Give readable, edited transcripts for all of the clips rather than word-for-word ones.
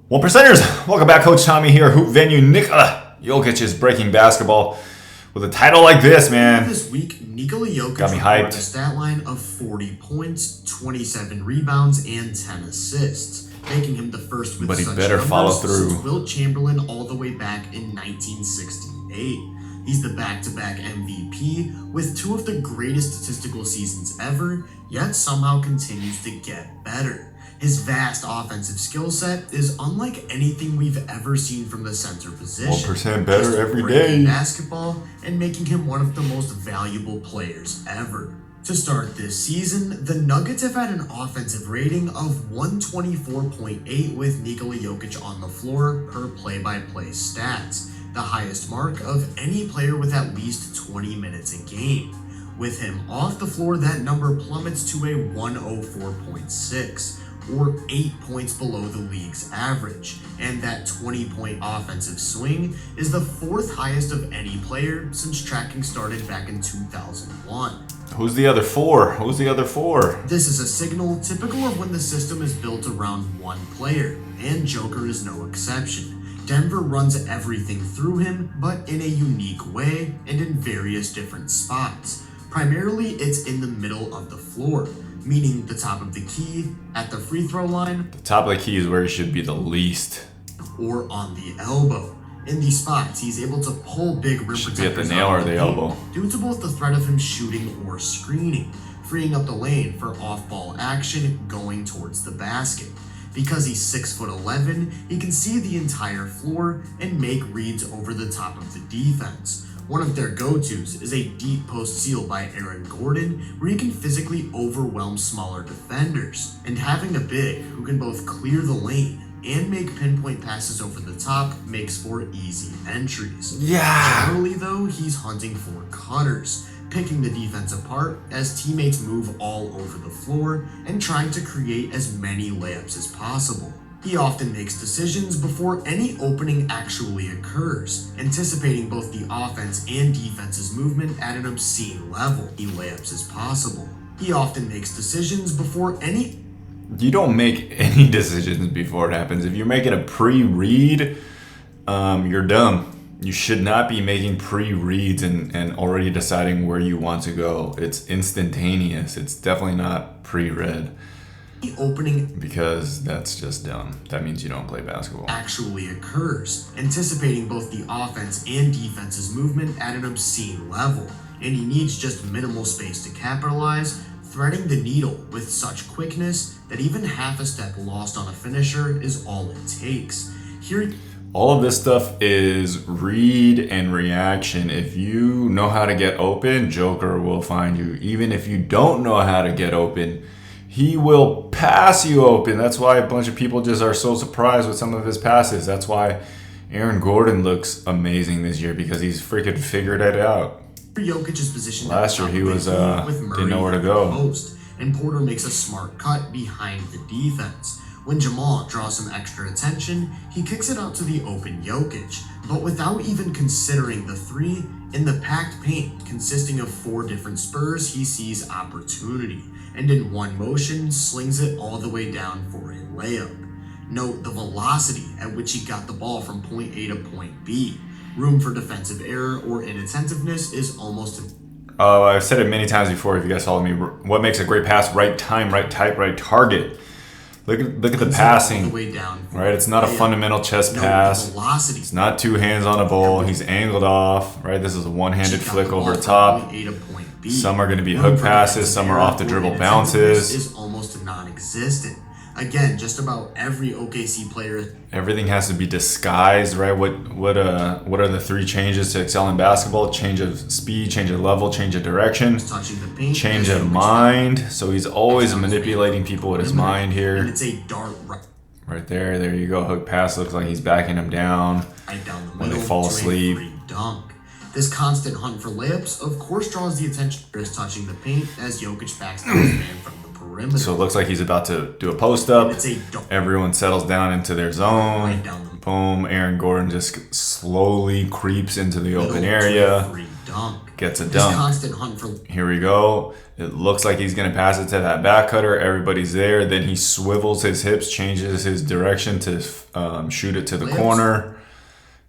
One percenters, welcome back. Coach Tommy here. Hoop venue Nikola Jokic is breaking basketball with a title like this, man. This week, Nikola Jokic got me recorded hyped. a stat line of 40 points, 27 rebounds, and 10 assists, making him the first with But he such better numbers follow through. since Wilt Chamberlain all the way back in 1968. He's the back-to-back MVP with two of the greatest statistical seasons ever, yet somehow continues to get better. His vast offensive skill set is unlike anything we've ever seen from the center position. 1% better Just every breaking day. Basketball and making him one of the most valuable players ever. To start this season, the Nuggets have had an offensive rating of 124.8 with Nikola Jokic on the floor per play-by-play stats, the highest mark of any player with at least 20 minutes a game. With him off the floor, that number plummets to a 104.6. or 8 points below the league's average, and that 20-point offensive swing is the fourth highest of any player since tracking started back in 2001. Who's the other four? This is a signal typical of when the system is built around one player, and Joker is no exception. Denver runs everything through him, but in a unique way and in various different spots. Primarily, it's in the middle of the floor, meaning the top of the key, at the free throw line, The top of the key is where he should be the least. or on the elbow. In these spots, he's able to pull big rim Should be at the protectors nail out or of the paint elbow. due to both the threat of him shooting or screening, freeing up the lane for off-ball action going towards the basket. Because he's 6'11", he can see the entire floor and make reads over the top of the defense. One of their go-tos is a deep post seal by Aaron Gordon, where he can physically overwhelm smaller defenders. And having a big who can both clear the lane and make pinpoint passes over the top makes for easy entries. Yeah. Generally though, he's hunting for cutters, picking the defense apart as teammates move all over the floor and trying to create as many layups as possible. He often makes decisions before any opening actually occurs, anticipating both the offense and defense's movement at an obscene level. He layups as possible. He often makes decisions before any You don't make any decisions before it happens. If you're making a pre-read, you're dumb. You should not be making pre-reads and already deciding where you want to go. It's instantaneous. It's definitely not pre-read. opening Because that's just dumb. That means you don't play basketball. actually occurs, anticipating both the offense and defense's movement at an obscene level, and he needs just minimal space to capitalize, threading the needle with such quickness that even half a step lost on a finisher is all it takes. Here, All of this stuff is read and reaction. If you know how to get open, Joker will find you. Even if you don't know how to get open, he will pass you open. That's why a bunch of people just are so surprised with some of his passes. That's why Aaron Gordon looks amazing this year, because he's freaking figured it out. Jokic's position Last year he was didn't know where to go. Post, and Porter makes a smart cut behind the defense. When Jamal draws some extra attention, he kicks it out to the open Jokic, but without even considering the three, in the packed paint consisting of 4 different spurs, he sees opportunity, and in one motion slings it all the way down for a layup. Note the velocity at which he got the ball from point A to point B. Room for defensive error or inattentiveness is almost I've said it many times before. If you guys follow me, what makes a great pass? Right time, right type, right target. Look at the all the passing, way down for right? It's not a layup. fundamental chest Note pass. the velocity. It's not 2 hands on a ball. He's angled off, right? This is a one-handed She got flick the over ball from top. point A to point B. Some are going to be Room hook for passes. defensive Some are error off the or dribble inattentiveness bounces. is almost non-existent. Again, just about every OKC player Everything has to be disguised, right? What are the 3 changes to excel in basketball? Change of speed, change of level, change of direction, is touching the paint, change as of Jokic mind. So he's always manipulating people with his mind and here. it's a dart Right there, there you go. Hook pass looks like he's backing him down. right down the When they middle fall to a asleep. free dunk. This constant hunt for layups, of course, draws the attention of touching the paint as Jokic backs down his man from the perimeter. So it looks like he's about to do a post up. It's a dart Everyone settles down into their zone. right down the Boom. Aaron Gordon just slowly creeps into the middle open to a area. free dunk. dunk. Gets a This dunk. constant hunt for... Here we go. It looks like he's going to pass it to that back cutter. Everybody's there. Then he swivels his hips, changes his direction to shoot it to the corner.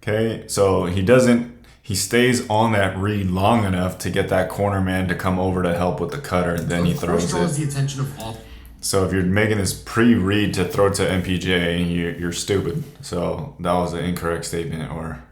Okay, so he stays on that read long enough to get that corner man to come over to help with the cutter. Then he throws it. The attention of all. So if you're making this pre-read to throw to MPJ, you're stupid. So that was an incorrect statement, or...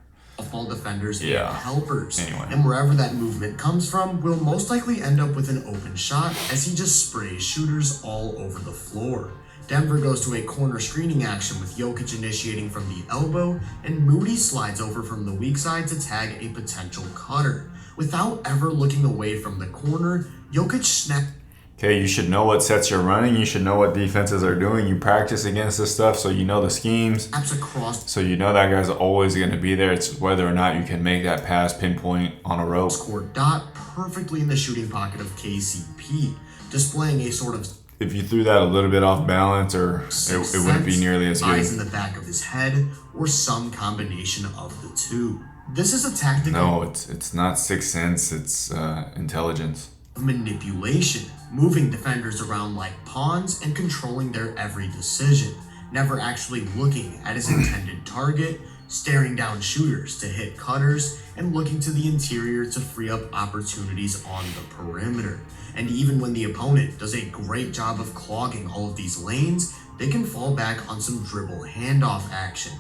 Ball defenders and helpers. Anyway. And wherever that movement comes from will most likely end up with an open shot as he just sprays shooters all over the floor. Denver goes to a corner screening action with Jokic initiating from the elbow, and Moody slides over from the weak side to tag a potential cutter. Without ever looking away from the corner, Jokic snaps. Okay, you should know what sets you're running. You should know what defenses are doing. You practice against this stuff, so you know the schemes. Across. So you know that guy's always going to be there. It's whether or not you can make that pass pinpoint on a rope. Scored dot perfectly in the shooting pocket of KCP, displaying a sort of... If you threw that a little bit off balance, or it wouldn't be nearly as good. Eyes in the back of his head, or some combination of the two. This is a tactical... No, it's not sixth sense. It's intelligence. Manipulation, moving defenders around like pawns and controlling their every decision, never actually looking at his intended target, staring down shooters to hit cutters, and looking to the interior to free up opportunities on the perimeter. And even when the opponent does a great job of clogging all of these lanes, they can fall back on some dribble handoff action.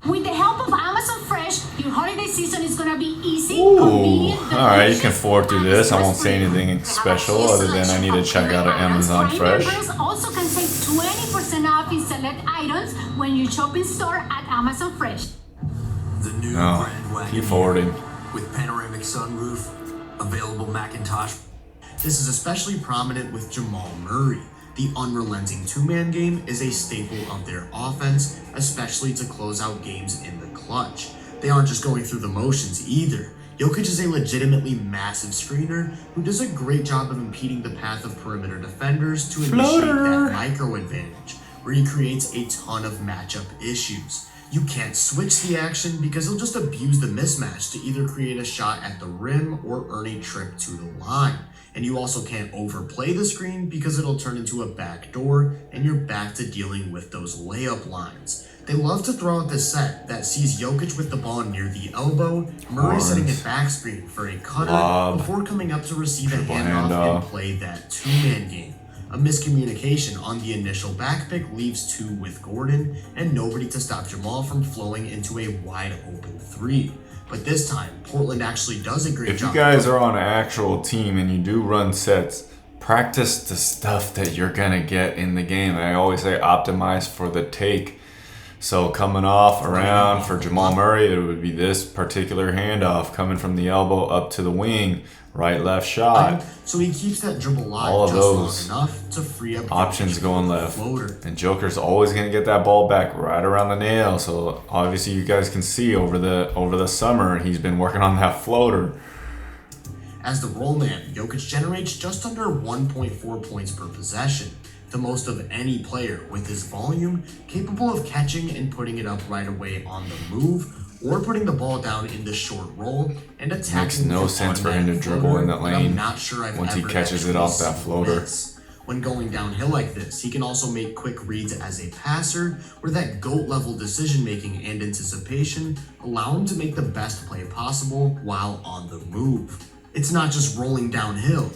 With the help of Amazon Fresh, your holiday season is gonna be easy, convenient, alright, you can forward through this. I won't say anything special other than I need to check out Amazon Fresh. Members also can save 20% off in select items when you shop in store at Amazon Fresh. The new Grand Wagon keep forwarding. With panoramic sunroof, available Macintosh. This is especially prominent with Jamal Murray. The unrelenting two-man game is a staple of their offense, especially to close out games in the clutch. They aren't just going through the motions either. Jokic is a legitimately massive screener who does a great job of impeding the path of perimeter defenders to initiate that micro advantage, where he creates a ton of matchup issues. You can't switch the action because he'll just abuse the mismatch to either create a shot at the rim or earn a trip to the line. And you also can't overplay the screen because it'll turn into a backdoor and you're back to dealing with those layup lines. They love to throw out this set that sees Jokic with the ball near the elbow, Murray setting a back screen for a cutter before coming up to receive a handoff and play that two-man game. A miscommunication on the initial back pick leaves two with Gordon and nobody to stop Jamal from flowing into a wide open three. But this time, Portland actually does a great job. If you guys are on an actual team and you do run sets, practice the stuff that you're going to get in the game. I always say optimize for the take. So coming off around for Jamal Murray, it would be this particular handoff coming from the elbow up to the wing, right, left shot. So he keeps that dribble live all of just those long enough to free up options going left. Floater. And Joker's always going to get that ball back right around the nail. So obviously you guys can see over the summer he's been working on that floater. As the roll man, Jokic generates just under 1.4 points per possession, the most of any player with his volume, capable of catching and putting it up right away on the move, or putting the ball down in the short roll and attacking. Makes no sense for him to dribble in that lane I'm not sure I've once he ever catches it off that floater. This. When going downhill like this, he can also make quick reads as a passer, where that GOAT level decision making and anticipation allow him to make the best play possible while on the move. It's not just rolling downhill.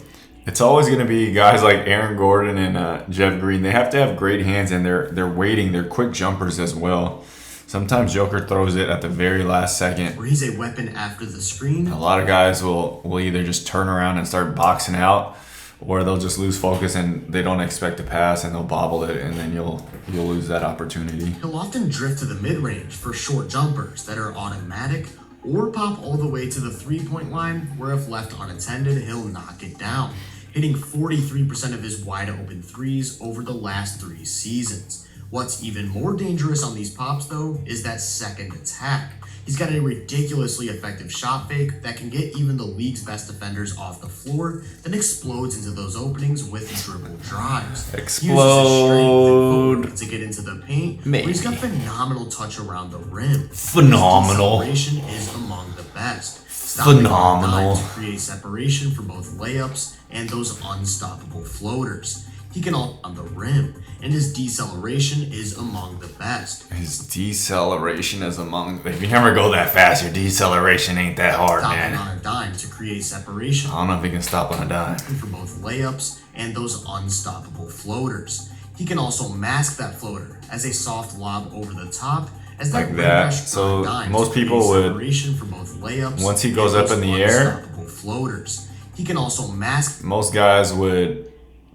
It's always going to be guys like Aaron Gordon and Jeff Green. They have to have great hands, and they're waiting. They're quick jumpers as well. Sometimes Joker throws it at the very last second. Where he's a weapon after the screen. A lot of guys will either just turn around and start boxing out, or they'll just lose focus and they don't expect to pass and they'll bobble it, and then you'll lose that opportunity. He'll often drift to the mid-range for short jumpers that are automatic, or pop all the way to the three-point line, where if left unattended, he'll knock it down, hitting 43% of his wide-open threes over the last 3 seasons. What's even more dangerous on these pops, though, is that second attack. He's got a ridiculously effective shot fake that can get even the league's best defenders off the floor, then explodes into those openings with dribble drives. Explode to get into the paint, where he's got phenomenal touch around the rim. Phenomenal. His acceleration is among the best. stopping Phenomenal. on dimes to create separation for both layups and those unstoppable floaters. He can all on the rim, and his deceleration is among the best. His deceleration is among. If you never go that fast, your deceleration ain't that hard, Stopping man. on a dime to create separation I don't know if he can stop on a dime. for both layups and those unstoppable floaters. He can also mask that floater as a soft lob over the top, as Like rim that. pressure So on dimes most to people create would- separation for both layups once he goes and up in those the air- unstoppable floaters. He can also mask Most guys would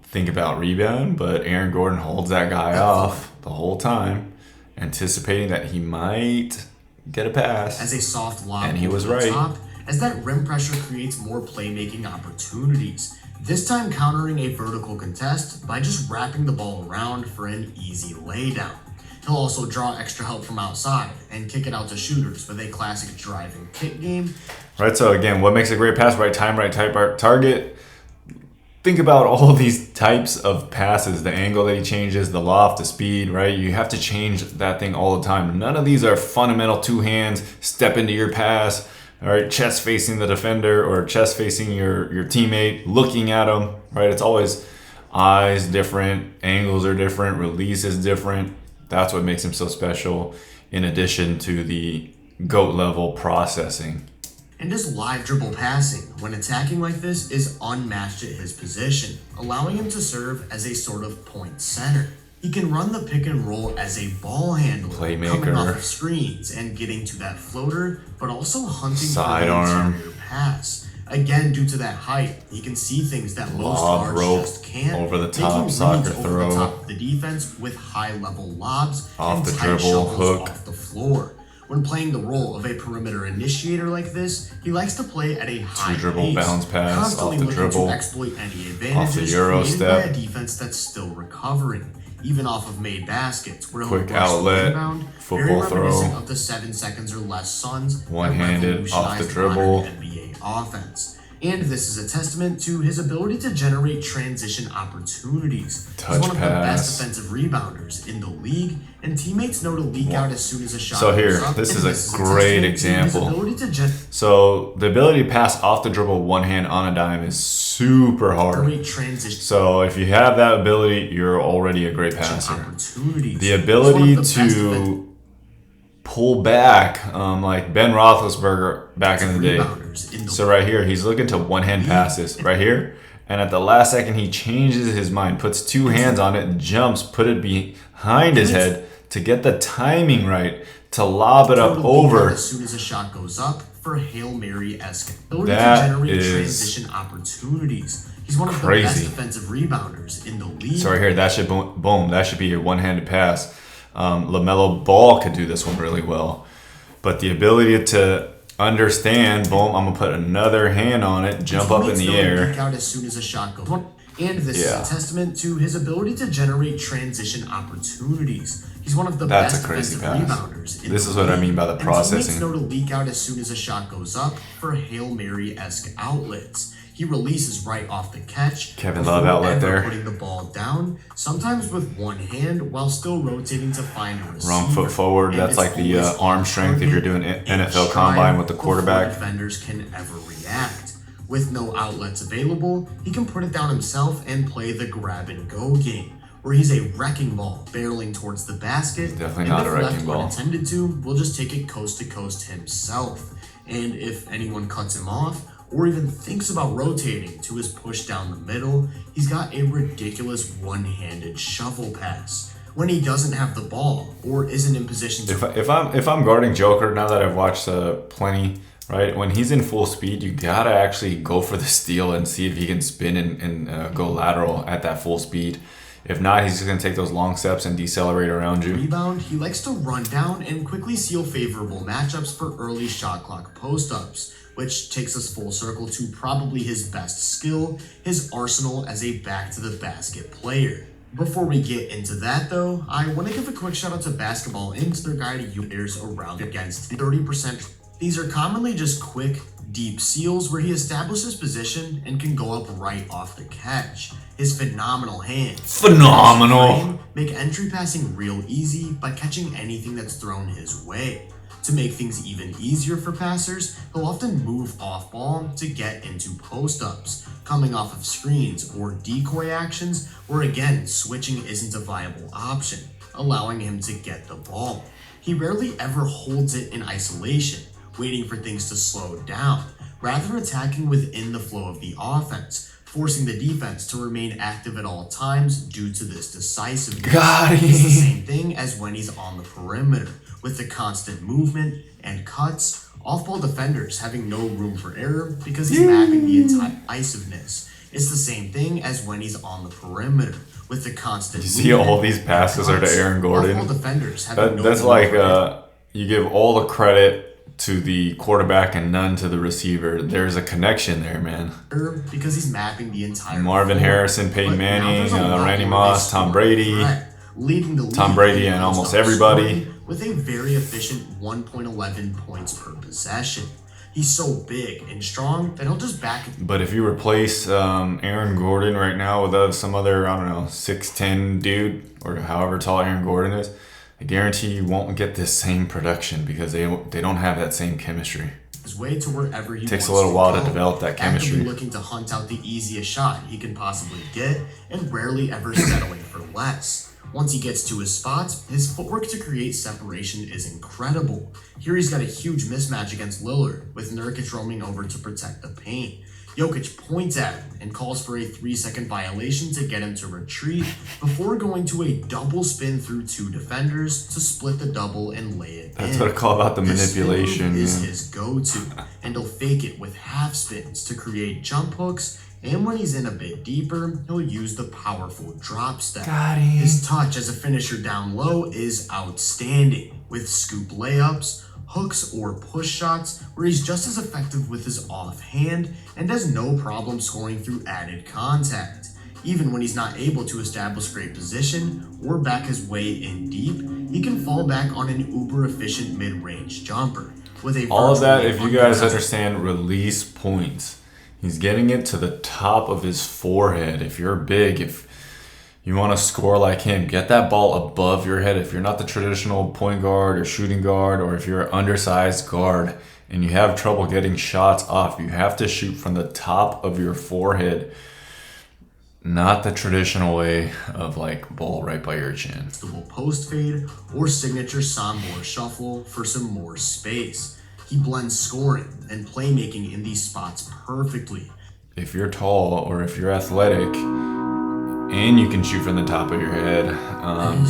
think about rebound, but Aaron Gordon holds that guy off the whole time, anticipating that he might get a pass. as a soft lob And he over was the right. top, as that rim pressure creates more playmaking opportunities. This time countering a vertical contest by just wrapping the ball around for an easy laydown. He'll also draw extra help from outside and kick it out to shooters with a classic driving kick game. Right, so again, what makes a great pass? Right time, right type, right target. Think about all of these types of passes, the angle that he changes, the loft, the speed, right? You have to change that thing all the time. None of these are fundamental two hands, step into your pass, all right, chest facing the defender or chest facing your teammate, looking at him, right? It's always eyes different, angles are different, release is different. That's what makes him so special, in addition to the GOAT level processing. And his live dribble passing, when attacking like this, is unmatched at his position, allowing him to serve as a sort of point center. He can run the pick and roll as a ball handler, Playmaker. coming off of screens and getting to that floater, but also hunting for the Sidearm. interior pass. Again, due to that height, he can see things that most Lob, guards rope, just can't. over the making top, reads soccer over throw. the top of the defense with high-level lobs Off and the tight dribble, shovels hook. off the floor. When playing the role of a perimeter initiator like this, he likes to play at a high dribble, pace, bounce pass, constantly off the looking dribble, to exploit any advantages Euro created step. by a defense that's still recovering, even off of made baskets, where he'll Quick rush the outlet, inbound, football very reminiscent throw. of the 7 seconds or less Suns that One-handed, off the revolutionized dribble. modern NBA offense. And this is a testament to his ability to generate transition opportunities. Touch He's one of the pass. best defensive rebounders in the league, and teammates know to leak out as soon as a shot So goes here, up, this and is a great testament to his example. ability to generate So the ability to pass off the dribble one hand on a dime is super hard. transition So if you have that ability, you're already a great passer. opportunities. The He's one ability of the best to pull back, like Ben Roethlisberger back in the day. rebounders in the So right here, he's looking to one-hand passes right here, and at the last second, he changes his mind, puts two hands on it, jumps, put it behind his head to get the timing right to lob it up Totally leak out over. as soon as a shot goes up for Hail Mary-esque ability That to generate is transition opportunities. He's one of the crazy. best defensive rebounders in the league. So right here, that should boom. That should be your one-handed pass. LaMelo Ball could do this one really well, but the ability to understand, boom, I'm gonna put another hand on it, jump up in Teammates the know to air. leak out as soon as a shot goes up. And this Yeah. is a testament to his ability to generate transition opportunities. He's one of the That's best a crazy defensive pass. rebounders in This the is what I league. mean by the And processing. teammates know to leak out as soon as a shot goes up for Hail Mary-esque outlets. He releases right off the catch. Kevin before Love outlet ever there. Putting the ball down, sometimes with one hand while still rotating to find a receiver. Wrong foot forward. And That's it's like the always arm strength if you're doing NFL combine with the before quarterback. defenders can ever react. With no outlets available, he can put it down himself and play the grab and go game, where he's a wrecking ball barreling towards the basket. Definitely and not if a wrecking left ball. Unattended to, will just take it coast to coast himself. And if anyone cuts him off, or even thinks about rotating to his push down the middle, he's got a ridiculous one-handed shovel pass. When he doesn't have the ball or isn't in position to If I'm guarding Joker, now that I've watched plenty, right? When he's in full speed, you gotta actually go for the steal and see if he can spin and go lateral at that full speed. If not, he's just gonna take those long steps and decelerate around you. rebound, he likes to run down and quickly seal favorable matchups for early shot clock post-ups, which takes us full circle to probably his best skill, his arsenal as a back-to-the-basket player. Before we get into that though, I want to give a quick shout out to Basketball Inc.'s their guide to players around against 30%. These are commonly just quick, deep seals where he establishes position and can go up right off the catch. His phenomenal hands Phenomenal. make entry passing real easy by catching anything that's thrown his way. To make things even easier for passers, he'll often move off ball to get into post-ups, coming off of screens or decoy actions where again switching isn't a viable option, allowing him to get the ball. He rarely ever holds it in isolation, waiting for things to slow down, rather attacking within the flow of the offense, forcing the defense to remain active at all times due to this decisiveness. Got him. It's the same thing as when he's on the perimeter, with the constant movement and cuts, off-ball defenders having no room for error because he's mapping the entire decisiveness. It's the same thing as when he's on the perimeter, with the constant You see all these passes are to Aaron Gordon. Off-ball defenders having no That's room like for error. you give all the credit to the quarterback and none to the receiver. There's a connection there, man. Because he's mapping the entire Marvin floor. Harrison, Peyton But now Manning, there's a lot Randy more Moss, of a Tom scoring Brady. threat, leading the league Tom Brady in and almost non-stop everybody. scoring with a very efficient 1.11 points per possession. He's so big and strong that he'll just back it. But if you replace Aaron Gordon right now with some other, I don't know, 6'10 dude or however tall Aaron Gordon is, I guarantee you won't get this same production because they don't have that same chemistry. His way to wherever he Takes a wants little while to go, develop that chemistry. actively looking to hunt out the easiest shot he can possibly get and rarely ever settling for less. Once he gets to his spots, his footwork to create separation is incredible. Here he's got a huge mismatch against Lillard, with Nurkic roaming over to protect the paint. Jokic points at him and calls for a 3-second violation to get him to retreat before going to a double spin through two defenders to split the double and lay it That's in. what I call about the This spin manipulation. move is Yeah. his go-to, and he'll fake it with half spins to create jump hooks, and when he's in a bit deeper, he'll use the powerful drop step. Got him. His touch as a finisher down low is outstanding, with scoop layups, hooks, or push shots where he's just as effective with his offhand and has no problem scoring through added contact. Even when he's not able to establish great position or back his way in deep, he can fall back on an uber-efficient mid-range jumper. With a All of that, virtually if you guys uncontested understand release points, he's getting it to the top of his forehead. If you're big, if you want to score like him, get that ball above your head. If you're not the traditional point guard or shooting guard, or if you're an undersized guard and you have trouble getting shots off, you have to shoot from the top of your forehead. Not the traditional way of like ball right by your chin. post fade or signature sombor shuffle for some more space. He blends scoring and playmaking in these spots perfectly. If you're tall or if you're athletic and you can shoot from the top of your head,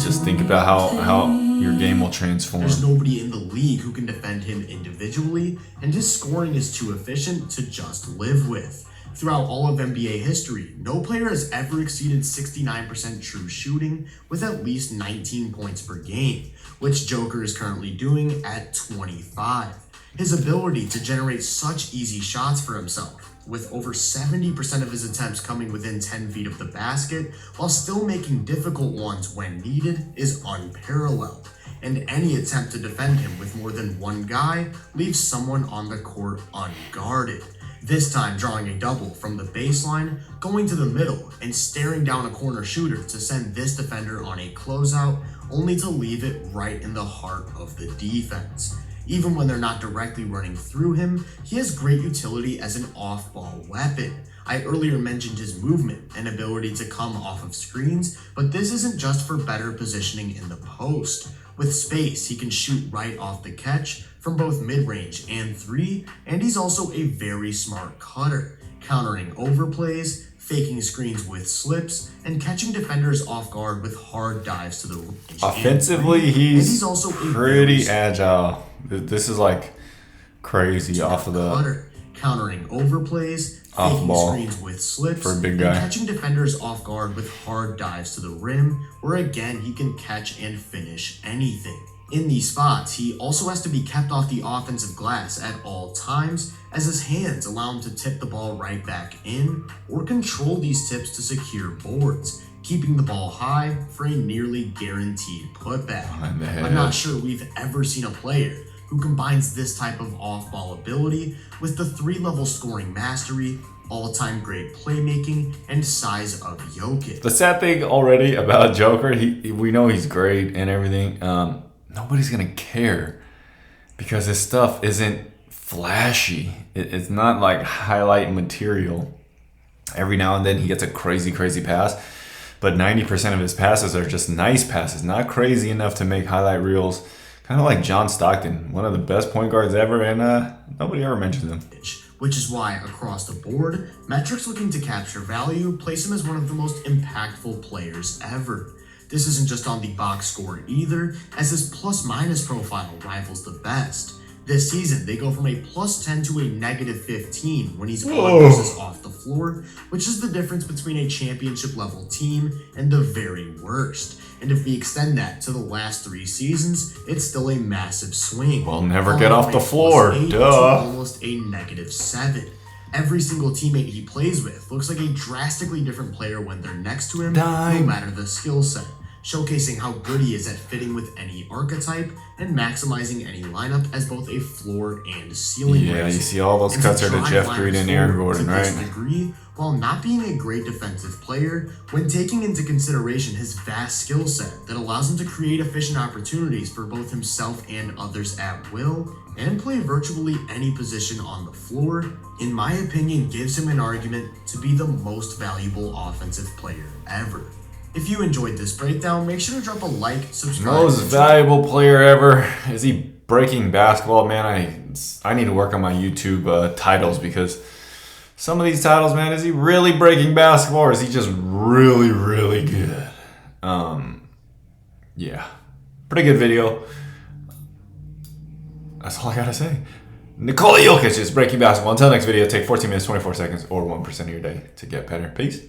just think about how your game will transform. There's nobody in the league who can defend him individually, and his scoring is too efficient to just live with. Throughout all of NBA history, no player has ever exceeded 69% true shooting with at least 19 points per game, which Joker is currently doing at 25. His ability to generate such easy shots for himself, with over 70% of his attempts coming within 10 feet of the basket, while still making difficult ones when needed, is unparalleled. And any attempt to defend him with more than one guy leaves someone on the court unguarded. This time drawing a double from the baseline, going to the middle, and staring down a corner shooter to send this defender on a closeout, only to leave it right in the heart of the defense. Even when they're not directly running through him, he has great utility as an off-ball weapon. I earlier mentioned his movement and ability to come off of screens, but this isn't just for better positioning in the post. With space, he can shoot right off the catch from both mid-range and three, and he's also a very smart cutter, countering overplays, faking screens with slips, and catching defenders off guard with hard dives to the range. Offensively, and he's also a pretty very agile. This is like crazy off of the cutter, countering overplays, Off faking ball screens with slips, for a big and guy. catching defenders off guard with hard dives to the rim, where again he can catch and finish anything. In these spots, he also has to be kept off the offensive glass at all times, as his hands allow him to tip the ball right back in, or control these tips to secure boards, keeping the ball high for a nearly guaranteed putback. Behind the head. I'm not sure we've ever seen a player who combines this type of off-ball ability with the 3-level scoring mastery, all-time great playmaking, and size of Jokic. The sad thing already about Joker, we know he's great and everything. Nobody's gonna care because his stuff isn't flashy. It's not like highlight material. Every now and then he gets a crazy pass, but 90% of his passes are just nice passes, not crazy enough to make highlight reels. Kind of like John Stockton, one of the best point guards ever, and nobody ever mentions him. Which is why, across the board, metrics looking to capture value place him as one of the most impactful players ever. This isn't just on the box score either, as his plus-minus profile rivals the best. This season, they go from a +10 to a -15 when he's on versus off the floor, which is the difference between a championship-level team and the very worst. And if we extend that to the last 3 seasons, it's still a massive swing. Well, never get off the floor, +8 duh. to almost a -7. Every single teammate he plays with looks like a drastically different player when they're next to him, no matter the skill set, showcasing how good he is at fitting with any archetype and maximizing any lineup as both a floor and ceiling Yeah, raiser. you see all those And cuts to are to drive Jeff lineups Green and Aaron forward Gordon, to this right? degree, while not being a great defensive player, when taking into consideration his vast skill set that allows him to create efficient opportunities for both himself and others at will, and play virtually any position on the floor, in my opinion gives him an argument to be the most valuable offensive player ever. If you enjoyed this breakdown, make sure to drop a like, subscribe. Most valuable player ever. Is he breaking basketball, man? I need to work on my YouTube titles, because some of these titles, man, is he really breaking basketball, or is he just really good? Yeah, pretty good video. That's all I gotta say. Nikola Jokic is breaking basketball. Until next video, take 14 minutes, 24 seconds, or 1% of your day to get better. Peace.